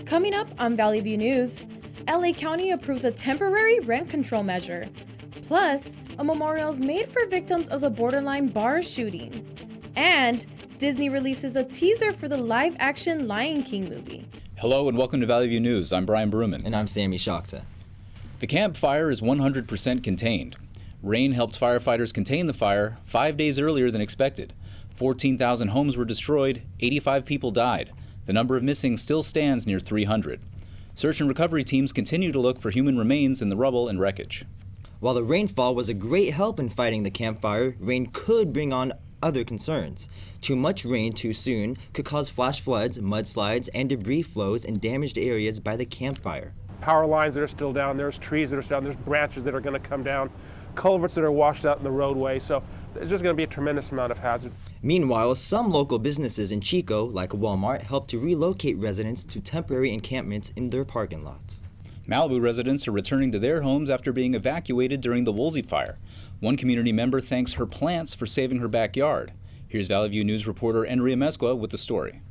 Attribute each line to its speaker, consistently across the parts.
Speaker 1: Coming up on Valley View News, LA County approves a temporary rent control measure. Plus, a memorial is made for victims of the borderline bar shooting. And Disney releases a teaser for the live-action Lion King movie.
Speaker 2: Hello and welcome to Valley View News. I'm Brian Berman.
Speaker 3: And I'm Sammy Shakta.
Speaker 2: The Camp Fire is 100% contained. Rain helped firefighters contain the fire 5 days earlier than expected. 14,000 homes were destroyed, 85 people died. The number of missing still stands near 300. Search and recovery teams continue to look for human remains in the rubble and wreckage.
Speaker 3: While the rainfall was a great help in fighting the Camp Fire, rain could bring on other concerns. Too much rain too soon could cause flash floods, mudslides, and debris flows in damaged areas by the Camp Fire.
Speaker 4: Power lines that are still down, there's trees that are still down, there's branches that are going to come down, culverts that are washed out in the roadway, so there's just going to be a tremendous amount of hazards.
Speaker 3: Meanwhile, some local businesses in Chico, like Walmart, helped to relocate residents to temporary encampments in their parking lots.
Speaker 2: Malibu residents are returning to their homes after being evacuated during the Woolsey fire. One community member thanks her plants for saving her backyard. Here's Valley View News reporter Enrie Amezcua with the story.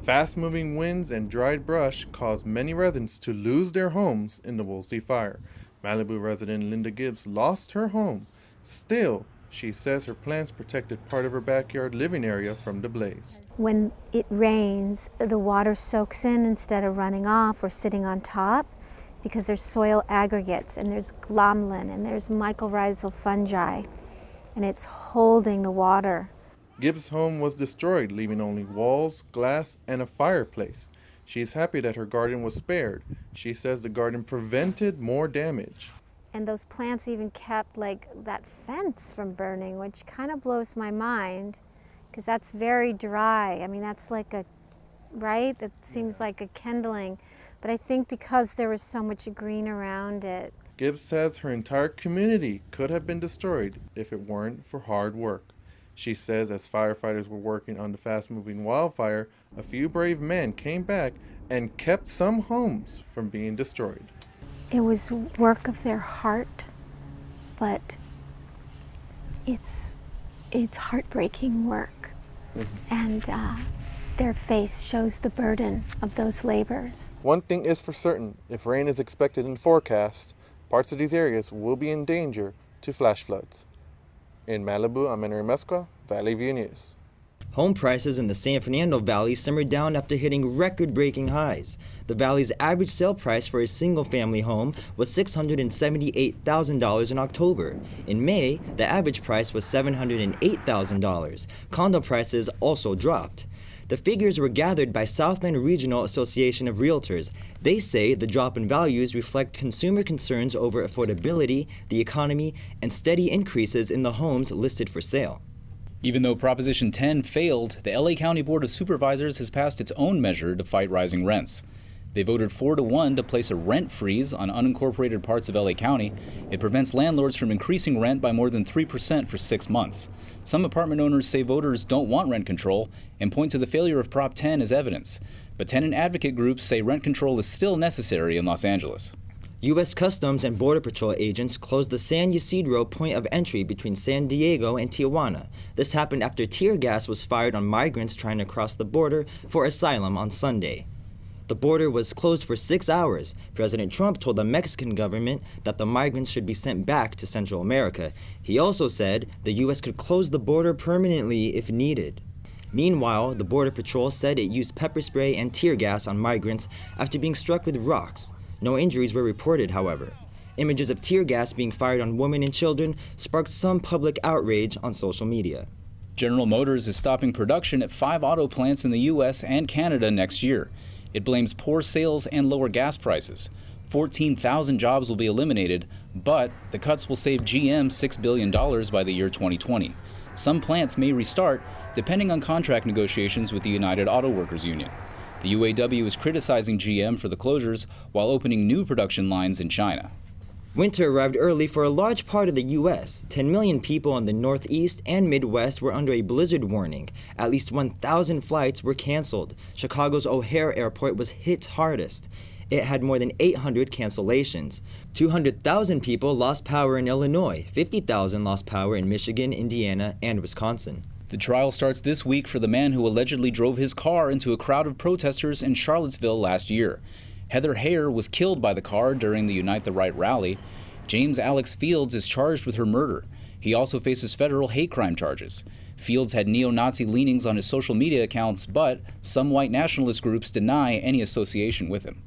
Speaker 5: Fast-moving winds and dried brush caused many residents to lose their homes in the Woolsey fire. Malibu resident Linda Gibbs lost her home. Still, she says her plants protected part of her backyard living area from the blaze.
Speaker 6: When it rains, the water soaks in instead of running off or sitting on top because there's soil aggregates and there's glomalin and there's mycorrhizal fungi, and it's holding the water.
Speaker 5: Gibbs' home was destroyed, leaving only walls, glass, and a fireplace. She's happy that her garden was spared. She says the garden prevented more damage.
Speaker 6: And those plants even kept like that fence from burning, which kind of blows my mind because that's very dry. I mean, that's like a, right? That seems like a kindling. But I think because there was so much green around it.
Speaker 5: Gibbs says her entire community could have been destroyed if it weren't for hard work. She says as firefighters were working on the fast-moving wildfire, a few brave men came back and kept some homes from being destroyed.
Speaker 6: It was work of their heart, but it's heartbreaking work. And their face shows the burden of those labors.
Speaker 5: One thing is for certain, if rain is expected in forecast, parts of these areas will be in danger to flash floods. In Malibu, I'm Enrie Amezcua, Valley View News.
Speaker 3: Home prices in the San Fernando Valley simmered down after hitting record-breaking highs. The valley's average sale price for a single-family home was $678,000 in October. In May, the average price was $708,000. Condo prices also dropped. The figures were gathered by Southland Regional Association of Realtors. They say the drop in values reflect consumer concerns over affordability, the economy, and steady increases in the homes listed for sale.
Speaker 2: Even though Proposition 10 failed, the LA County Board of Supervisors has passed its own measure to fight rising rents. They voted 4-1 to place a rent freeze on unincorporated parts of LA County. It prevents landlords from increasing rent by more than 3% for 6 months. Some apartment owners say voters don't want rent control and point to the failure of Prop 10 as evidence. But tenant advocate groups say rent control is still necessary in Los Angeles.
Speaker 3: U.S. Customs and Border Patrol agents closed the San Ysidro point of entry between San Diego and Tijuana. This happened after tear gas was fired on migrants trying to cross the border for asylum on Sunday. The border was closed for 6 hours. President Trump told the Mexican government that the migrants should be sent back to Central America. He also said the U.S. could close the border permanently if needed. Meanwhile, the Border Patrol said it used pepper spray and tear gas on migrants after being struck with rocks. No injuries were reported, however. Images of tear gas being fired on women and children sparked some public outrage on social media.
Speaker 2: General Motors is stopping production at 5 auto plants in the U.S. and Canada next year. It blames poor sales and lower gas prices. 14,000 jobs will be eliminated, but the cuts will save GM $6 billion by the year 2020. Some plants may restart, depending on contract negotiations with the United Auto Workers Union. The UAW is criticizing GM for the closures while opening new production lines in China.
Speaker 3: Winter arrived early for a large part of the U.S. 10 million people in the Northeast and Midwest were under a blizzard warning. At least 1,000 flights were canceled. Chicago's O'Hare Airport was hit hardest. It had more than 800 cancellations. 200,000 people lost power in Illinois. 50,000 lost power in Michigan, Indiana, and Wisconsin.
Speaker 2: The trial starts this week for the man who allegedly drove his car into a crowd of protesters in Charlottesville last year. Heather Heyer was killed by the car during the Unite the Right rally. James Alex Fields is charged with her murder. He also faces federal hate crime charges. Fields had neo-Nazi leanings on his social media accounts, but some white nationalist groups deny any association with him.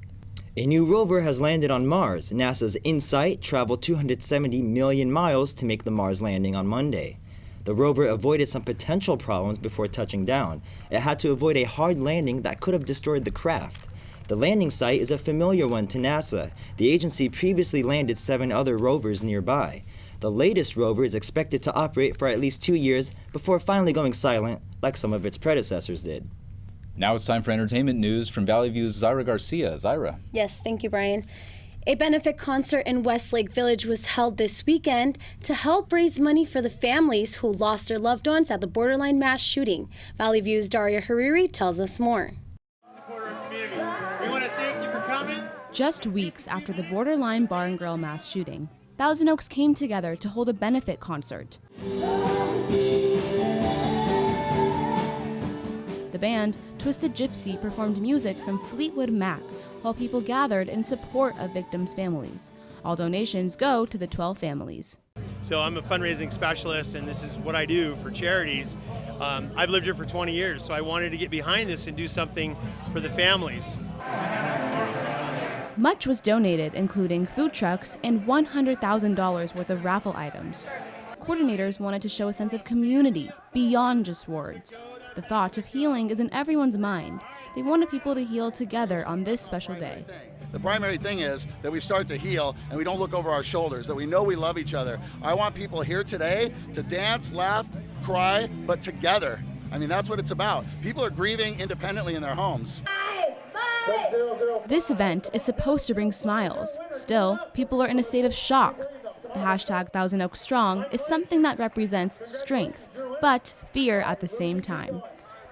Speaker 3: A new rover has landed on Mars. NASA's InSight traveled 270 million miles to make the Mars landing on Monday. The rover avoided some potential problems before touching down. It had to avoid a hard landing that could have destroyed the craft. The landing site is a familiar one to NASA. The agency previously landed 7 other rovers nearby. The latest rover is expected to operate for at least 2 years before finally going silent, like some of its predecessors did.
Speaker 2: Now it's time for entertainment news from Valley View's Zaira Garcia. Zaira.
Speaker 7: Yes, thank you, Brian. A benefit concert in Westlake Village was held this weekend to help raise money for the families who lost their loved ones at the borderline mass shooting. Valley View's Daria Hariri tells us more.
Speaker 8: We want to thank you for coming.
Speaker 9: Just weeks after the borderline bar and grill mass shooting, Thousand Oaks came together to hold a benefit concert. The band, Twisted Gypsy, performed music from Fleetwood Mac while people gathered in support of victims' families. All donations go to the 12 families.
Speaker 8: So I'm a fundraising specialist, and this is what I do for charities. I've lived here for 20 years, so I wanted to get behind this and do something for the families.
Speaker 9: Much was donated, including food trucks and $100,000 worth of raffle items. Coordinators wanted to show a sense of community beyond just words. The thought of healing is in everyone's mind. They wanted people to heal together on this special day.
Speaker 10: The primary thing is that we start to heal and we don't look over our shoulders, that we know we love each other. I want people here today to dance, laugh, cry, but together. I mean, that's what it's about. People are grieving independently in their homes.
Speaker 9: This event is supposed to bring smiles. Still, people are in a state of shock. The hashtag Thousand Oaks Strong is something that represents strength, but fear at the same time.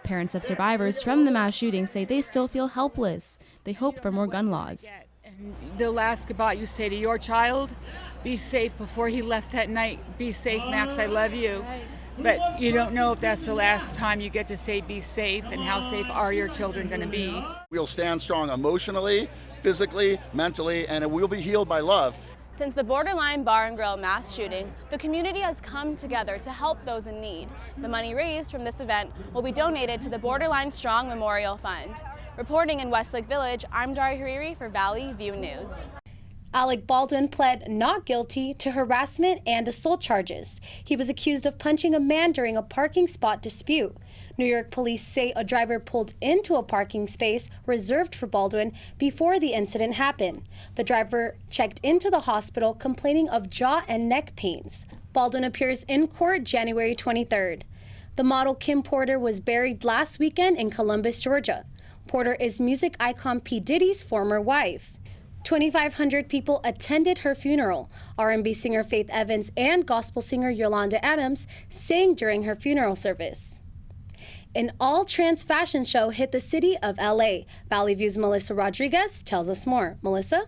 Speaker 9: Parents of survivors from the mass shooting say they still feel helpless. They hope for more gun laws.
Speaker 11: And they'll ask about you say to your child, be safe before he left that night. Be safe, Max, I love you. But you don't know if that's the last time you get to say be safe, and how safe are your children going to be.
Speaker 10: We'll stand strong emotionally, physically, mentally, and we'll be healed by love.
Speaker 9: Since the borderline bar and grill mass shooting, the community has come together to help those in need. The money raised from this event will be donated to the Borderline Strong Memorial Fund. Reporting in Westlake Village, I'm Daria Hariri for Valley View News.
Speaker 7: Alec Baldwin pled not guilty to harassment and assault charges. He was accused of punching a man during a parking spot dispute. New York police say a driver pulled into a parking space reserved for Baldwin before the incident happened. The driver checked into the hospital complaining of jaw and neck pains. Baldwin appears in court January 23rd. The model Kim Porter was buried last weekend in Columbus, Georgia. Porter is music icon P. Diddy's former wife. 2,500 people attended her funeral. R&B singer Faith Evans and gospel singer Yolanda Adams sang during her funeral service. An all-trans fashion show hit the city of LA. Valley View's Melissa Rodriguez tells us more. Melissa?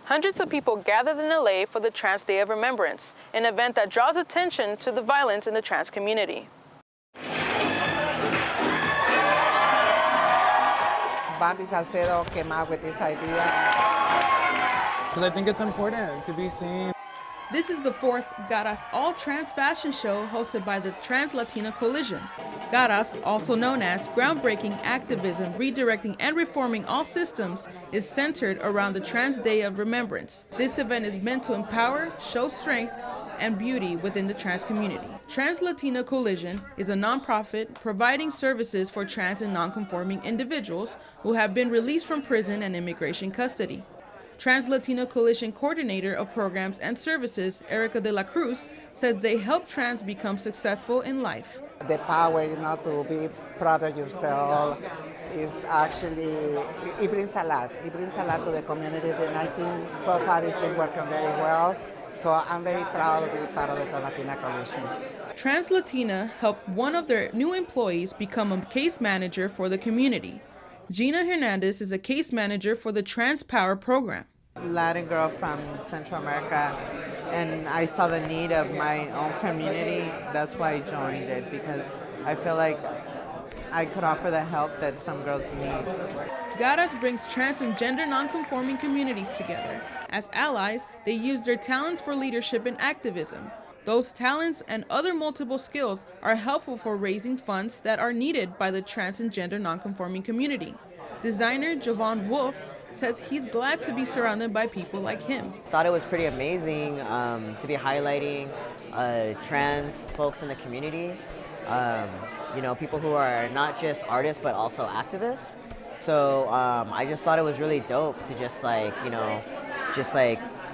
Speaker 12: Hundreds of people gathered in LA for the Trans Day of Remembrance, an event that draws attention to the violence in the trans community.
Speaker 13: Bambi Salcedo came out with this idea.
Speaker 14: Because I think it's important to be seen.
Speaker 15: This is the 4th Garas all-trans fashion show hosted by the Trans Latina Coalition. Garas, also known as Groundbreaking Activism, Redirecting and Reforming All Systems, is centered around the Trans Day of Remembrance. This event is meant to empower, show strength, and beauty within the trans community. Trans Latina Coalition is a nonprofit providing services for trans and nonconforming individuals who have been released from prison and immigration custody. Trans Latina Coalition Coordinator of Programs and Services, Erica de la Cruz, says they help trans become successful in life.
Speaker 13: The power, to be proud of yourself is actually, it brings a lot. It brings a lot to the community, and I think so far it's been working very well. So I'm very proud to be part of the Trans Latina Coalition.
Speaker 15: Trans Latina helped one of their new employees become a case manager for the community. Gina Hernandez is a case manager for the Trans Power program.
Speaker 13: Latin girl from Central America, and I saw the need of my own community. That's why I joined it, because
Speaker 16: I feel like I could offer the help that some girls need.
Speaker 15: Garas brings trans and gender nonconforming communities together. As allies, they use their talents for leadership and activism. Those talents and other multiple skills are helpful for raising funds that are needed by the trans and gender nonconforming community. Designer Javon Wolf says he's glad to be surrounded by people like him.
Speaker 17: Thought it was pretty amazing to be highlighting trans folks in the community. People who are not just artists but also activists. So I just thought it was really dope to just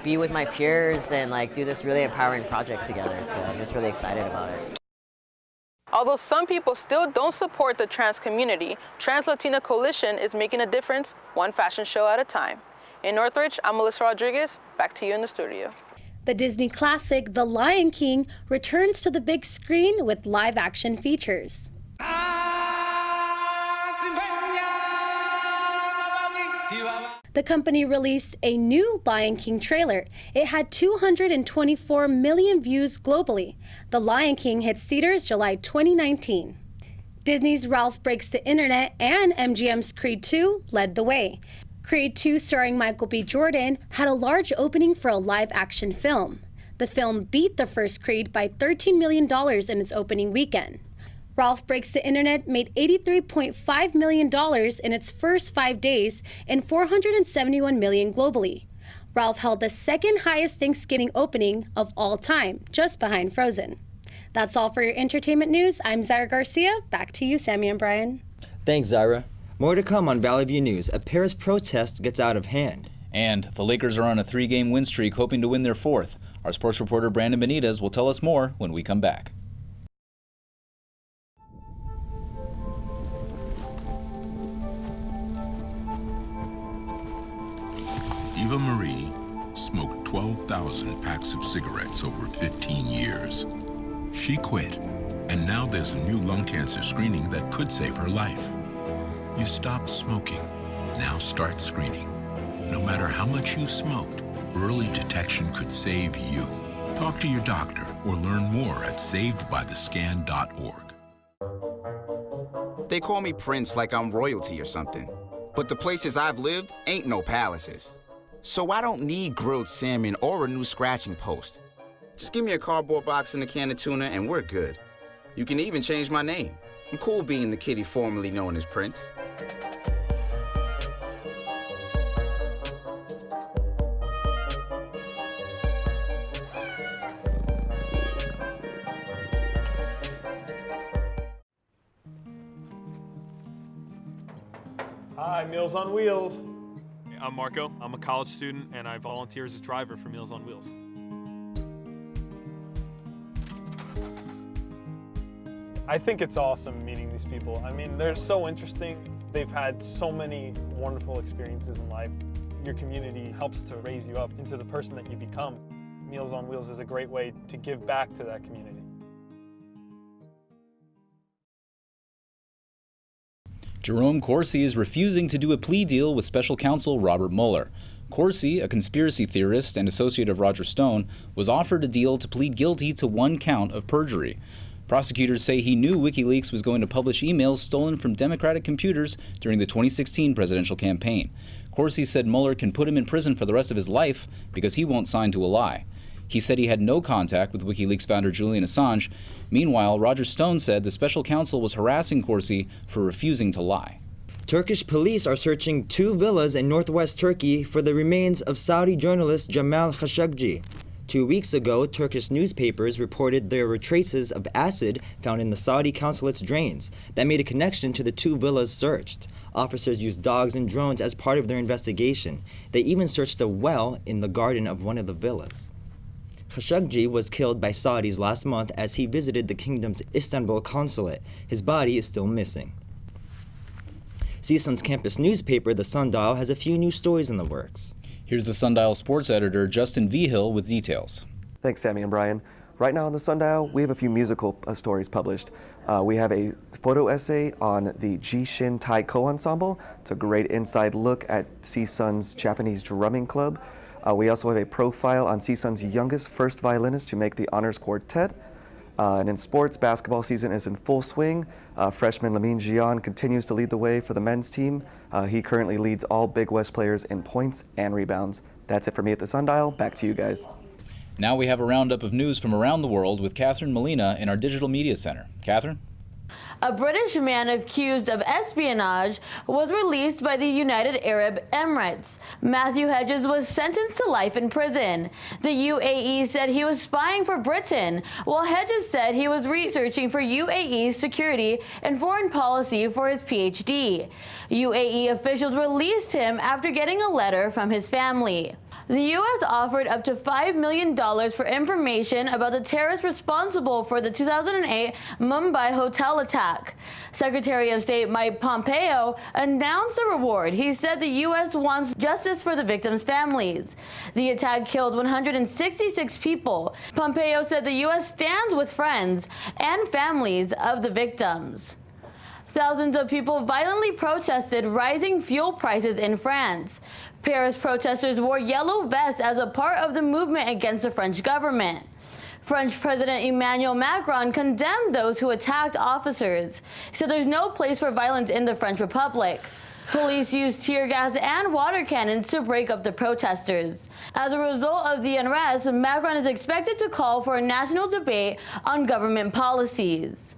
Speaker 17: be with my peers and do this really empowering project together. So I'm just really excited about it.
Speaker 12: Although some people still don't support the trans community, Trans Latina Coalition is making a difference one fashion show at a time. In Northridge, I'm Melissa Rodriguez. Back to you in the studio.
Speaker 7: The Disney classic The Lion King returns to the big screen with live-action features. The company released a new Lion King trailer. It had 224 million views globally. The Lion King hits theaters July 2019. Disney's Ralph Breaks the Internet and MGM's Creed 2 led the way. Creed 2, starring Michael B. Jordan, had a large opening for a live-action film. The film beat the first Creed by $13 million in its opening weekend. Ralph Breaks the Internet made $83.5 million in its first 5 days and $471 million globally. Ralph held the second highest Thanksgiving opening of all time, just behind Frozen. That's all for your entertainment news. I'm Zaira Garcia. Back to you, Sammy and Brian.
Speaker 3: Thanks, Zaira. More to come on Valley View News. A Paris protest gets out of hand.
Speaker 2: And the Lakers are on a 3-game win streak, hoping to win their 4th. Our sports reporter Brandon Benitez will tell us more when we come back.
Speaker 18: Eva Marie smoked 12,000 packs of cigarettes over 15 years. She quit, and now there's a new lung cancer screening that could save her life. You stopped smoking. Now start screening. No matter how much you smoked, early detection could save you. Talk to your doctor or learn more at savedbythescan.org.
Speaker 19: They call me Prince like I'm royalty or something. But the places I've lived ain't no palaces. So I don't need grilled salmon or a new scratching post. Just give me a cardboard box and a can of tuna and we're good. You can even change my name. I'm cool being the kitty formerly known as Prince.
Speaker 20: Hi, Meals on Wheels. I'm Marco. I'm a college student and I volunteer as a driver for Meals on Wheels. I think it's awesome meeting these people. I mean, they're so interesting. They've had so many wonderful experiences in life. Your community helps to raise you up into the person that you become. Meals on Wheels is a great way to give back to that community.
Speaker 2: Jerome Corsi is refusing to do a plea deal with special counsel Robert Mueller. Corsi, a conspiracy theorist and associate of Roger Stone, was offered a deal to plead guilty to 1 count of perjury. Prosecutors say he knew WikiLeaks was going to publish emails stolen from Democratic computers during the 2016 presidential campaign. Corsi said Mueller can put him in prison for the rest of his life because he won't sign to a lie. He said he had no contact with WikiLeaks founder Julian Assange. Meanwhile, Roger Stone said the special counsel was harassing Corsi for refusing to lie.
Speaker 3: Turkish police are searching 2 villas in northwest Turkey for the remains of Saudi journalist Jamal Khashoggi. 2 weeks ago, Turkish newspapers reported there were traces of acid found in the Saudi consulate's drains that made a connection to the 2 villas searched. Officers used dogs and drones as part of their investigation. They even searched a well in the garden of one of the villas. Khashoggi was killed by Saudis last month as he visited the kingdom's Istanbul consulate. His body is still missing. CSUN's campus newspaper, The Sundial, has a few new stories in the works.
Speaker 2: Here's the Sundial sports editor, Justin Vigil, with details.
Speaker 21: Thanks, Sammy and Brian. Right now on The Sundial, we have a few musical stories published. We have a photo essay on the Jishin Taiko Ensemble. It's a great inside look at CSUN's Japanese drumming club. We also have a profile on CSUN's youngest first violinist to make the honors quartet. And in sports, basketball season is in full swing. Freshman Lamine Gian continues to lead the way for the men's team. He currently leads all Big West players in points and rebounds. That's it for me at the Sundial. Back to you guys.
Speaker 2: Now we have a roundup of news from around the world with Catherine Molina in our Digital Media Center. Catherine?
Speaker 1: A British man accused of espionage was released by the United Arab Emirates. Matthew Hedges was sentenced to life in prison. The UAE said he was spying for Britain, while Hedges said he was researching for UAE's security and foreign policy for his PhD. UAE officials released him after getting a letter from his family. The U.S. offered up to $5 million for information about the terrorists responsible for the 2008 Mumbai hotel attack. Secretary of State Mike Pompeo announced the reward. He said the U.S. wants justice for the victims' families. The attack killed 166 people. Pompeo said the U.S. stands with friends and families of the victims. Thousands of people violently protested rising fuel prices in France. Paris protesters wore yellow vests as a part of the movement against the French government. French President Emmanuel Macron condemned those who attacked officers. He said there's no place for violence in the French Republic. Police used tear gas and water cannons to break up the protesters. As a result of the unrest, Macron is expected to call for a national debate on government policies.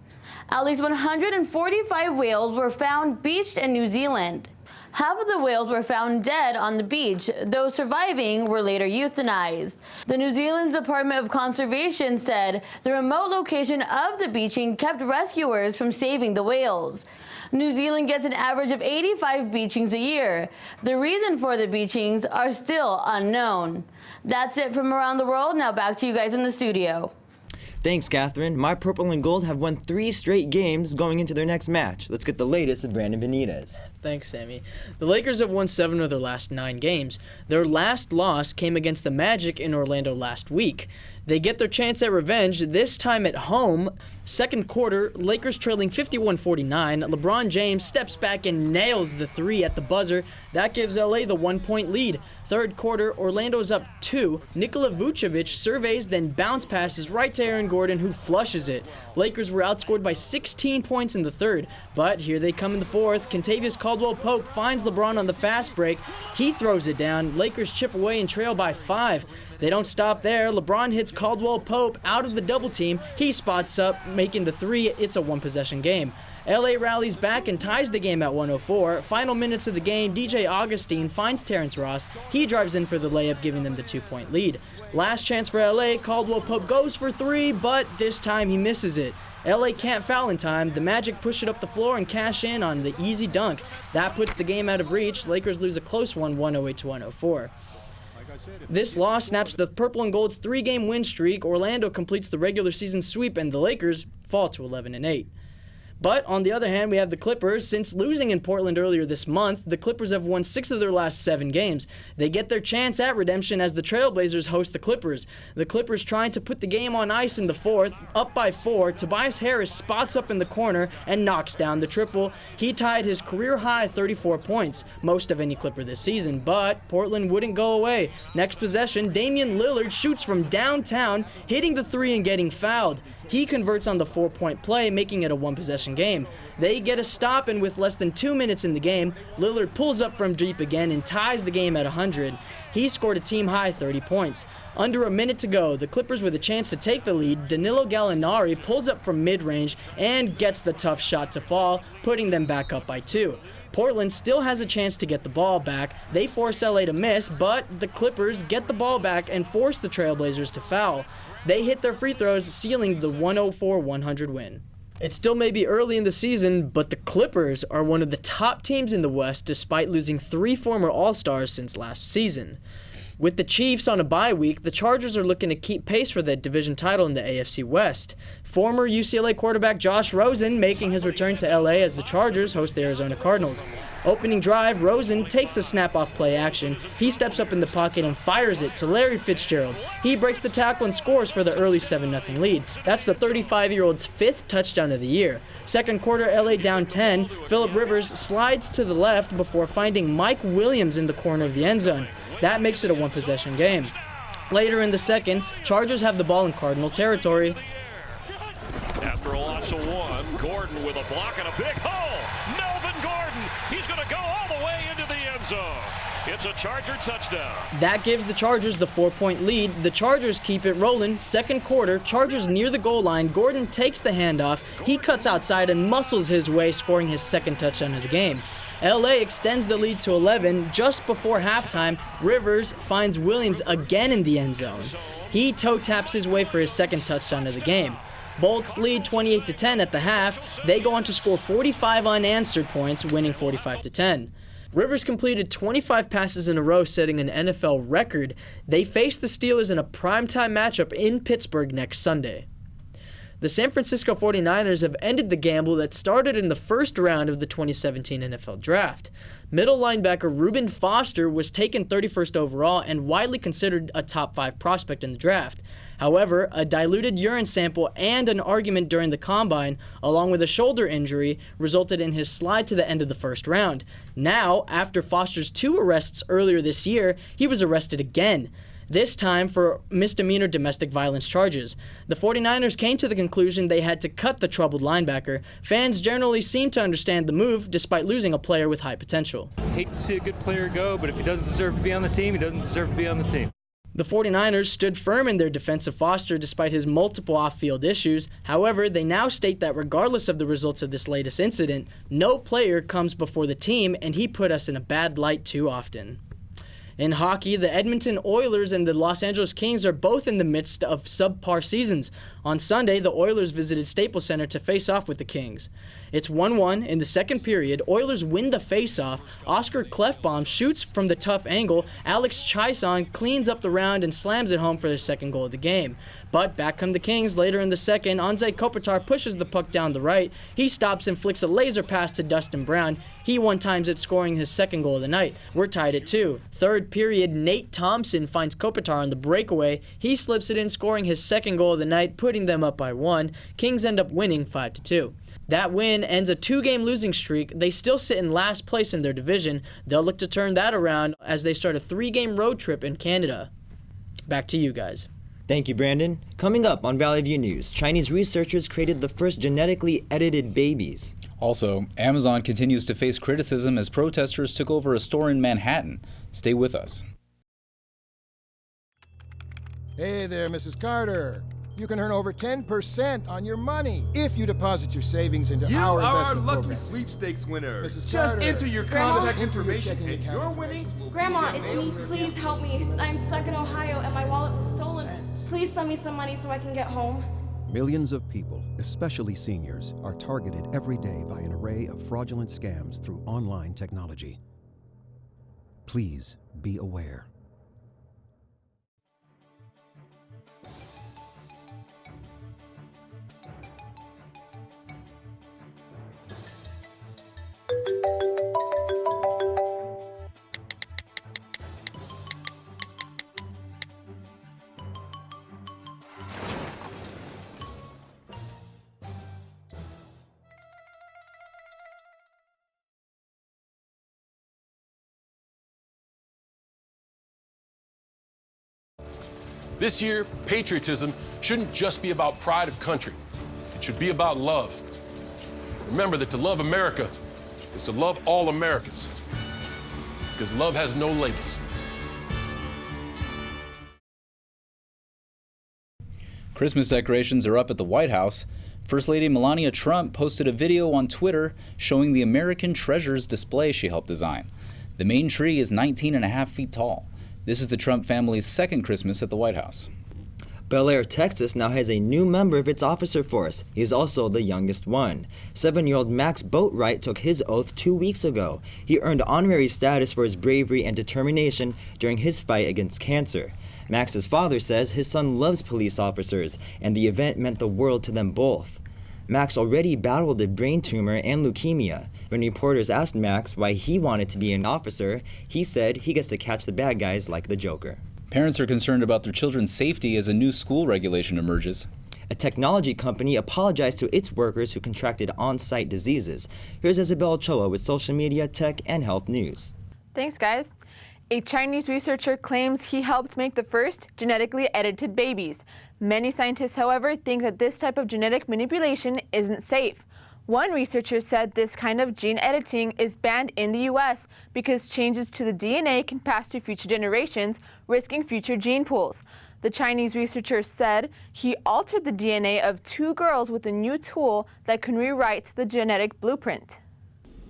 Speaker 1: At least 145 whales were found beached in New Zealand. Half of the whales were found dead on the beach. Those surviving were later euthanized. The New Zealand's Department of Conservation said the remote location of the beaching kept rescuers from saving the whales. New Zealand gets an average of 85 beachings a year. The reason for the beachings are still unknown. That's it from around the world. Now back to you guys in the studio.
Speaker 3: Thanks, Catherine. My Purple and Gold have won 3 straight games going into their next match. Let's get the latest with Brandon Benitez.
Speaker 22: Thanks, Sammy. The Lakers have won 7 of their last 9 games. Their last loss came against the Magic in Orlando last week. They get their chance at revenge, this time at home. Second quarter, Lakers trailing 51-49. LeBron James steps back and nails the 3 at the buzzer. That gives LA the 1-point lead. Third quarter, Orlando's up 2. Nikola Vucevic surveys, then bounce passes right to Aaron Gordon, who flushes it. Lakers were outscored by 16 points in the third, but here they come in the fourth. Kentavious Caldwell-Pope finds LeBron on the fast break. He throws it down. Lakers chip away and trail by 5. They don't stop there. LeBron hits Caldwell-Pope out of the double team. He spots up, making the 3. It's a one-possession game. LA rallies back and ties the game at 104. Final minutes of the game, DJ Augustine finds Terrence Ross. He drives in for the layup, giving them the 2-point lead. Last chance for LA, Caldwell-Pope goes for 3, but this time he misses it. LA can't foul in time. The Magic push it up the floor and cash in on the easy dunk. That puts the game out of reach. Lakers lose a close one, 108-104. This loss snaps the Purple and Gold's 3-game win streak. Orlando completes the regular season sweep, and the Lakers fall to 11-8. But on the other hand, we have the Clippers. Since losing in Portland earlier this month, the Clippers have won 6 of their last 7 games. They get their chance at redemption as the Trailblazers host the Clippers. The Clippers trying to put the game on ice in the fourth, up by 4. Tobias Harris spots up in the corner and knocks down the triple. He tied his career-high 34 points, most of any Clipper this season, but Portland wouldn't go away. Next possession, Damian Lillard shoots from downtown, hitting the 3 and getting fouled. He converts on the 4-point play, making it a one-possession game. They get a stop, and with less than 2 minutes in the game, Lillard pulls up from deep again and ties the game at 100. He scored a team-high 30 points. Under a minute to go, the Clippers with a chance to take the lead. Danilo Gallinari pulls up from mid-range and gets the tough shot to fall, putting them back up by 2. Portland still has a chance to get the ball back. They force LA to miss, but the Clippers get the ball back and force the Trailblazers to foul. They hit their free throws, sealing the 104-100 win. It still may be early in the season, but the Clippers are one of the top teams in the West despite losing 3 former All-Stars since last season. With the Chiefs on a bye week, the Chargers are looking to keep pace for the division title in the AFC West. Former UCLA quarterback Josh Rosen making his return to LA as the Chargers host the Arizona Cardinals. Opening drive, Rosen takes the snap off play action. He steps up in the pocket and fires it to Larry Fitzgerald. He breaks the tackle and scores for the early 7-0 lead. That's the 35-year-old's 5th touchdown of the year. Second quarter, LA down 10. Phillip Rivers slides to the left before finding Mike Williams in the corner of the end zone. That makes it a one-possession game. Later in the second, Chargers have the ball in Cardinal territory.
Speaker 4: It's a one. Gordon with a block and a big hole. Melvin Gordon. He's going to go all the way into the end zone. It's a Charger touchdown.
Speaker 22: That gives the Chargers the 4-point lead. The Chargers keep it rolling. Second quarter, Chargers near the goal line. Gordon takes the handoff. He cuts outside and muscles his way, scoring his second touchdown of the game. LA extends the lead to 11. Just before halftime, Rivers finds Williams again in the end zone. He toe taps his way for his second touchdown of the game. Bolts lead 28-10 at the half. They go on to score 45 unanswered points, winning 45-10. Rivers completed 25 passes in a row, setting an NFL record. They face the Steelers in a primetime matchup in Pittsburgh next Sunday. The San Francisco 49ers have ended the gamble that started in the first round of the 2017 NFL Draft. Middle linebacker Reuben Foster was taken 31st overall and widely considered a top 5 prospect in the draft. However, a diluted urine sample and an argument during the combine, along with a shoulder injury, resulted in his slide to the end of the first round. Now, after Foster's 2 arrests earlier this year, he was arrested again, this time for misdemeanor domestic violence charges. The 49ers came to the conclusion they had to cut the troubled linebacker. Fans generally seem to understand the move, despite losing a player with high potential.
Speaker 6: Hate to see a good player go, but if he doesn't deserve to be on the team, he doesn't deserve to be on the team.
Speaker 22: The 49ers stood firm in their defense of Foster despite his multiple off-field issues. However, they now state that regardless of the results of this latest incident, no player comes before the team, and he put us in a bad light too often. In hockey, the Edmonton Oilers and the Los Angeles Kings are both in the midst of subpar seasons. On Sunday, the Oilers visited Staples Center to face off with the Kings. It's 1-1 in the second period. Oilers win the face-off. Oscar Klefbom shoots from the tough angle. Alex Chiasson cleans up the round and slams it home for their second goal of the game. But back come the Kings later in the second. Anze Kopitar pushes the puck down the right. He stops and flicks a laser pass to Dustin Brown. He one-times it, scoring his second goal of the night. We're tied at 2. Third period, Nate Thompson finds Kopitar on the breakaway. He slips it in, scoring his second goal of the night, putting them up by 1. Kings end up winning 5-2. That win ends a 2-game losing streak. They still sit in last place in their division. They'll look to turn that around as they start a 3-game road trip in Canada. Back to you guys.
Speaker 3: Thank you, Brandon. Coming up on Valley View News, Chinese researchers created the first genetically edited babies.
Speaker 2: Also, Amazon continues to face criticism as protesters took over a store in Manhattan. Stay with us.
Speaker 23: Hey there, Mrs. Carter. You can earn over 10% on your money if you deposit your savings into our investment program.
Speaker 24: Lucky sweepstakes winner.
Speaker 23: Mrs.
Speaker 24: Just
Speaker 23: Carter,
Speaker 24: enter your contact information and your winnings will
Speaker 25: Grandma, it's me. Please help me. I'm stuck in Ohio and my wallet was stolen. Please send me some money so I can get home.
Speaker 26: Millions of people, especially seniors, are targeted every day by an array of fraudulent scams through online technology. Please be aware.
Speaker 27: This year, patriotism shouldn't just be about pride of country. It should be about love. Remember that to love America is to love all Americans, because love has no labels.
Speaker 2: Christmas decorations are up at the White House. First Lady Melania Trump posted a video on Twitter showing the American Treasures display she helped design. The main tree is 19.5 feet tall. This is the Trump family's second Christmas at the White House.
Speaker 3: Bel Air, Texas now has a new member of its officer force. He's also the youngest one. 7-year-old Max Boatwright took his oath 2 weeks ago. He earned honorary status for his bravery and determination during his fight against cancer. Max's father says his son loves police officers, and the event meant the world to them both. Max already battled a brain tumor and leukemia. When reporters asked Max why he wanted to be an officer, he said he gets to catch the bad guys like the Joker.
Speaker 2: Parents are concerned about their children's safety as a new school regulation emerges.
Speaker 3: A technology company apologized to its workers who contracted on-site diseases. Here's Isabel Ochoa with social media, tech, and health news.
Speaker 28: Thanks, guys.
Speaker 12: A Chinese researcher claims he helped make the first genetically edited babies. Many scientists, however, think that this type of genetic manipulation isn't safe. One researcher said this kind of gene editing is banned in the U.S. because changes to the DNA can pass to future generations, risking future gene pools. The Chinese researcher said he altered the DNA of 2 girls with a new tool that can rewrite the genetic blueprint.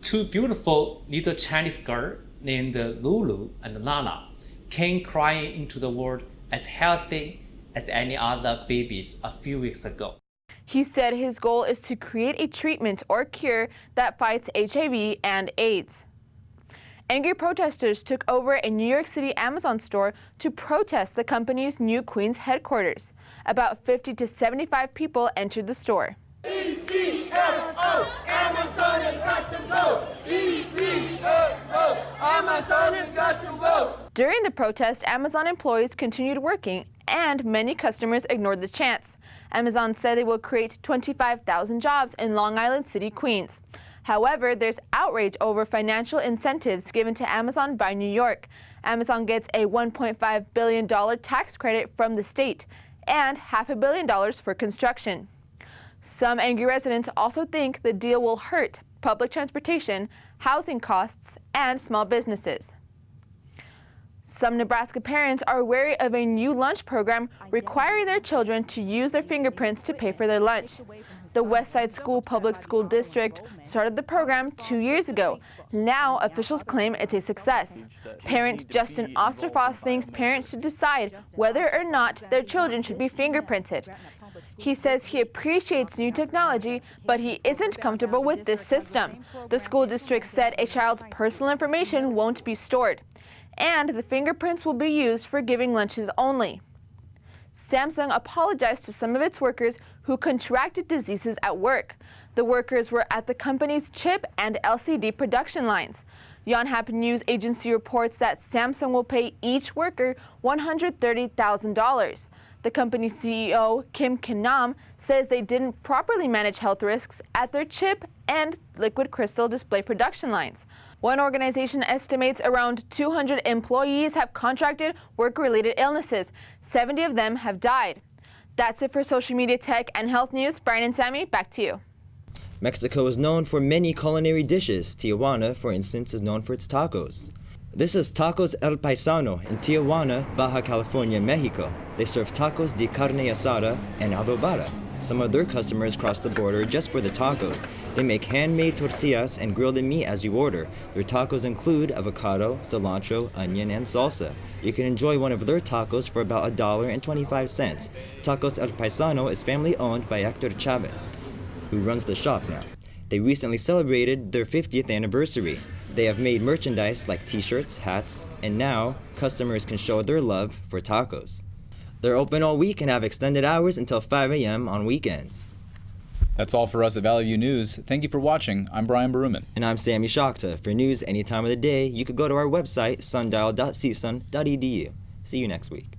Speaker 5: 2 beautiful little Chinese girls named Lulu and Lala came crying into the world as healthy as any other babies a few weeks ago.
Speaker 12: He said his goal is to create a treatment or cure that fights HIV and AIDS. Angry protesters took over a New York City Amazon store to protest the company's new Queens headquarters. About 50 to 75 people entered the store.
Speaker 24: ECFO, Amazon has got to go. ECFO, Amazon has got to go.
Speaker 12: During the protest, Amazon employees continued working, and many customers ignored the chants. Amazon said they will create 25,000 jobs in Long Island City, Queens. However, there's outrage over financial incentives given to Amazon by New York. Amazon gets a $1.5 billion tax credit from the state and $500 million for construction. Some angry residents also think the deal will hurt public transportation, housing costs, and small businesses. Some Nebraska parents are wary of a new lunch program requiring their children to use their fingerprints to pay for their lunch. The Westside School Public School District started the program 2 years ago. Now officials claim it's a success. Parent Justin Osterfoss thinks parents should decide whether or not their children should be fingerprinted. He says he appreciates new technology, but he isn't comfortable with this system. The school district said a child's personal information won't be stored, and the fingerprints will be used for giving lunches only. Samsung apologized to some of its workers who contracted diseases at work. The workers were at the company's chip and LCD production lines. Yonhap News Agency reports that Samsung will pay each worker $130,000. The company's CEO, Kim Kim-nam, says they didn't properly manage health risks at their chip and liquid crystal display production lines. One organization estimates around 200 employees have contracted work-related illnesses. 70 of them have died. That's it for social media, tech, and health news. Brian and Sammy, back to you.
Speaker 3: Mexico is known for many culinary dishes. Tijuana, for instance, is known for its tacos. This is Tacos El Paisano in Tijuana, Baja California, Mexico. They serve tacos de carne asada and adobada. Some of their customers cross the border just for the tacos. They make handmade tortillas and grill the meat as you order. Their tacos include avocado, cilantro, onion, and salsa. You can enjoy one of their tacos for about $1.25. Tacos El Paisano is family owned by Hector Chavez, who runs the shop now. They recently celebrated their 50th anniversary. They have made merchandise like t-shirts, hats, and now customers can show their love for tacos. They're open all week and have extended hours until 5 a.m. on weekends.
Speaker 2: That's all for us at Valley View News. Thank you for watching. I'm Brian Baruman.
Speaker 3: And I'm Sammy Shakta. For news any time of the day, you could go to our website, sundial.csun.edu. See you next week.